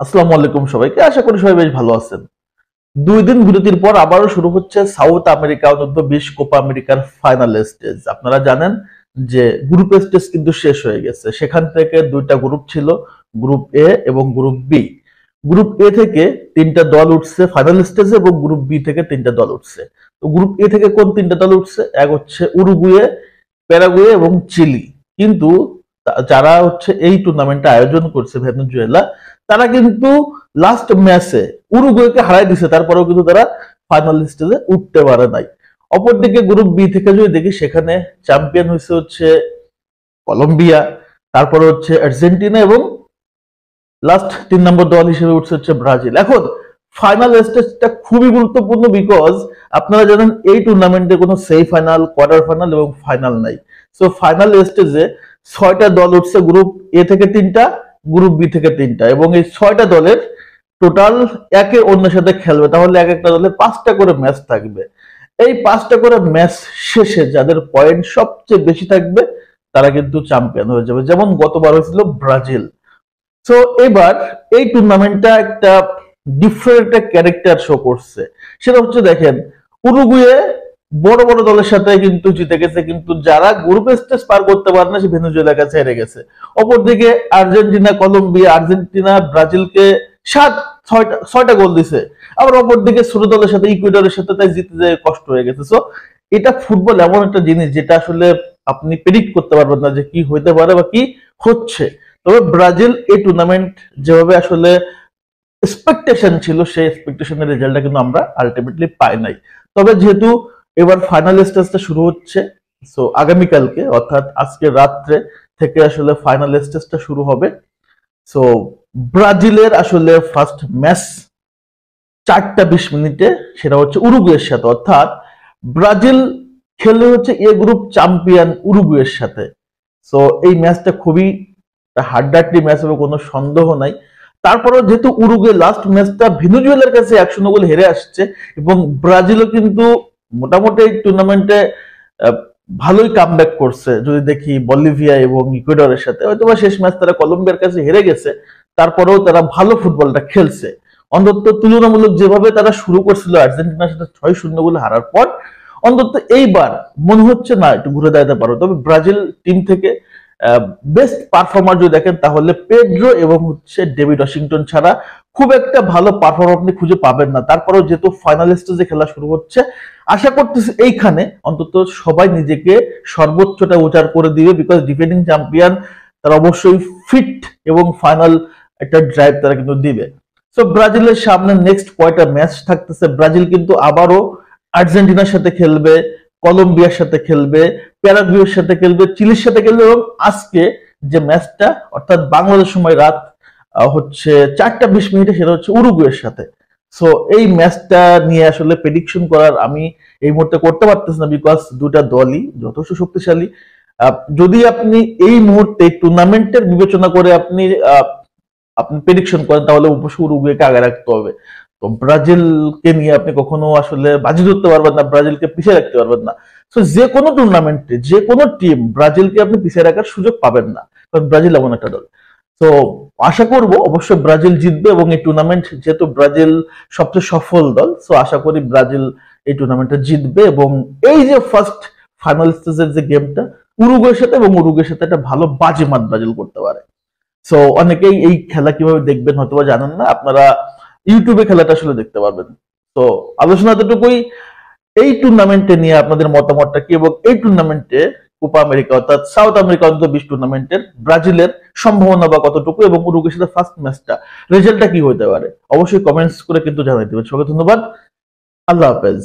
আসসালামু আলাইকুম সবাইকে, আশা করি সবাই বেশ ভালো আছেন। 2 দিন বিরতির পর আবারও শুরু হচ্ছে সাউথ আমেরিকা অনূর্ধ্ব 20 কোপা আমেরিকার ফাইনাল স্টেজ। আপনারা জানেন যে গ্রুপ স্টেজ কিন্তু শেষ হয়ে গেছে। সেখান থেকে 2টা গ্রুপ ছিল, গ্রুপ এ এবং গ্রুপ বি। গ্রুপ এ থেকে 3টা দল উঠছে ফাইনাল স্টেজে এবং গ্রুপ বি থেকে 3টা দল উঠছে। তো গ্রুপ এ থেকে কোন 3টা দল উঠছে? এক হচ্ছে উরুগুয়ে, প্যারাগুয়ে এবং চিলি। কিন্তু যারা হচ্ছে এই টুর্নামেন্টটা আয়োজন করছে ভেনেজুয়েলা, তারা কিন্তু লাস্ট ম্যাচে উরুগুয়েকে হারাই দিছে, তারপরেও কিন্তু তারা ফাইনাল স্টেজে উঠতে পারে নাই। অপরদিকে গ্রুপ বি থেকে যদি দেখি, সেখানে চ্যাম্পিয়ন হয়েছে হচ্ছে কলম্বিয়া, তারপরে হচ্ছে আর্জেন্টিনা এবং লাস্ট 3 নম্বর দল হিসেবে উঠছে হচ্ছে ব্রাজিল। এখন ফাইনাল স্টেজটা খুবই গুরুত্বপূর্ণ, বিকজ আপনারা জানেন এই টুর্নামেন্টে কোনো সেমি ফাইনাল, কোয়ার্টার ফাইনাল এবং ফাইনাল নাই। সো ফাইনাল স্টেজে 6টা দল উঠছে, গ্রুপ এ থেকে 3টা, গ্রুপ বি থেকে 3টা, এবং এই 6টা দলের টোটাল একে অন্যের সাথে খেলবে। তাহলে এক একটা দলে 5টা করে ম্যাচ থাকবে। এই 5টা করে ম্যাচ শেষে যাদের পয়েন্ট সবচেয়ে বেশি থাকবে তারা কিন্তু চ্যাম্পিয়ন হয়ে যাবে, যেমন গতবার হয়েছিল ব্রাজিল। সো এবার এই টুর্নামেন্টটা একটা ডিফারেন্ট একটা ক্যারেক্টার শো করছে। সেটা হচ্ছে, দেখেন, উরুগুয়ে বড় বড় দলের সাথে কিন্তু জিতে গেছে, কিন্তু যারা গ্রুপ স্টেজ পার করতে পারে না সে ভেনেজুয়েলার কাছে হেরে গেছে। অপরদিকে আর্জেন্টিনা, কলম্বিয়া, আর্জেন্টিনা ব্রাজিলকে 6টা গোল দিছে। আবার অপরদিকে ছোট দলের সাথে, ইকুয়েডরের সাথে তাই জিতে যায় কষ্ট হয়ে গেছে। সো এটা ফুটবল এমন একটা জিনিস যেটা আসলে আপনি প্রেডিক্ট করতে পারবেন না যে কি হইতে পারে বা কি হচ্ছে। তবে ব্রাজিল এই টুর্নামেন্ট যেভাবে আসলে এক্সপেকটেশন ছিল, সেই এক্সপেকটেশনের রেজাল্টটা কিন্তু আমরা আলটিমেটলি পাই নাই। তবে যেহেতু এবার ফাইনাল স্টেজটা শুরু হচ্ছে, সো আগামীকালকে অর্থাৎ আজকে রাত্রে থেকে আসলে ফাইনাল স্টেজটা শুরু হবে। সো ব্রাজিলের আসলে ফার্স্ট ম্যাচ 4টা 20 মিনিটে, সেটা হচ্ছে উরুগুয়ের সাথে, অর্থাৎ ব্রাজিল খেলে হচ্ছে এ গ্রুপ চ্যাম্পিয়ন উরুগুয়ের সাথে। সো এই ম্যাচটা খুবই হাড্ডাহাড্ডি ম্যাচ হবে, কোনো সন্দেহ নাই। তারপরেও যেহেতু উরুগুয়ে লাস্ট ম্যাচটা ভেনেজুয়েলার কাছে 1-0 গোলে হেরে আসছে, এবং ব্রাজিলও কিন্তু মোটামুটি এই টুর্নামেন্টে ভালোই কামব্যাক করছে। যদি দেখি বলিভিয়া এবং ইকুয়েডরের সাথে, হয়তো বা শেষ ম্যাচ তারা কলম্বিয়ার কাছে হেরে গেছে, তারপরেও তারা ভালো ফুটবলটা খেলছে। অন্তত তুলনামূলক যেভাবে তারা শুরু করছিল আর্জেন্টিনার সাথে 6-0 গোলে হারার পর, অন্তত এইবার মনে হচ্ছে না একটু ঘুরে দাঁড়াতে পারো। তবে ব্রাজিল টিম থেকে বেস্ট পারফর্মার যদি দেখেন, তাহলে পেড্রো এবং হচ্ছে ডেভিড ওয়াশিংটন ছাড়া খুব একটা ভালো পারফর্মার আপনি খুঁজে পাবেন না। তারপরেও যেহেতু ফাইনাল স্টেজে খেলা শুরু হচ্ছে, আশা করতেছি এইখানে অন্তত সবাই নিজেকে সর্বোচ্চটা উজাড় করে দিবে, বিকজ ডিফেন্ডিং চ্যাম্পিয়ন তারা অবশ্যই ফিট এবং ফাইনাল একটা ড্রাইভ তারা কিন্তু দিবে। সো ব্রাজিলের সামনে নেক্সট কয়টা ম্যাচ থাকতেছে, ব্রাজিল কিন্তু আবারও আর্জেন্টিনার সাথে খেলবে, কলম্বিয়ার সাথে খেলবে, প্যারাগুয়ের সাথে খেলবে, চিলির সাথে খেলবে, এবং আজকে যে ম্যাচটা অর্থাৎ বাংলাদেশ সময় রাত হচ্ছে 4টা 20 মিনিটে, সেটা হচ্ছে উরুগুয়ের সাথে। সো এই ম্যাচটা নিয়ে আসলে প্রেডিকশন করার আমি এই মুহূর্তে করতে পারতেছি না, বিকজ দুটা দলই যথেষ্ট শক্তিশালী। যদি আপনি এই মুহূর্তে টুর্নামেন্টের বিবেচনা করে আপনি আপনি প্রেডিকশন করেন, তাহলে অবশ্যই উরুগুয়েকে আগে রাখতে হবে। তো ব্রাজিলকে নিয়ে আপনি কখনো আসলে বাজি ধরতে পারবেন না, ব্রাজিলকে পিছিয়ে রাখতে পারবেন না। তো যে কোনো টুর্নামেন্টে যে কোনো টিম ব্রাজিলকে আপনি পিছিয়ে রাখার সুযোগ পাবেন না, কারণ ব্রাজিল এমন একটা দল। তো আশা করব অবশ্যই ব্রাজিল জিতবে, এবং এই টুর্নামেন্ট যেহেতু ব্রাজিল সবচেয়ে সফল দল, সো আশা করি ব্রাজিল এই টুর্নামেন্টটা জিতবে। এবং এই যে ফার্স্ট ফাইনাল স্টেজের যে গেমটা উরুগুয়ের সাথে, এবং উরুগুয়ের সাথে একটা ভালো বাজিমাত ব্রাজিল করতে পারে। সো অনেকেই এই খেলা কিভাবে দেখবেন হয়তো বা জানেন না, আপনারা ইউটিউবে খেলাটা আসলে দেখতে পারবেন। তো আলোচনা এতটুকুই। এই টুর্নামেন্টে নিয়ে আপনাদের মতামতটা কি, এবং এই টুর্নামেন্টে কোপা আমেরিকা অর্থাৎ সাউথ আমেরিকা অনূর্ধ্ব 20 টুর্নামেন্টের ব্রাজিলের সম্ভাবনা বা কতটুকু, এবং উরুগুয়ের সাথে ফার্স্ট ম্যাচটা রেজাল্টটা কি হতে পারে, অবশ্যই কমেন্টস করে কিন্তু জানাই দেবেন। সবাইকে ধন্যবাদ, আল্লাহ হাফেজ।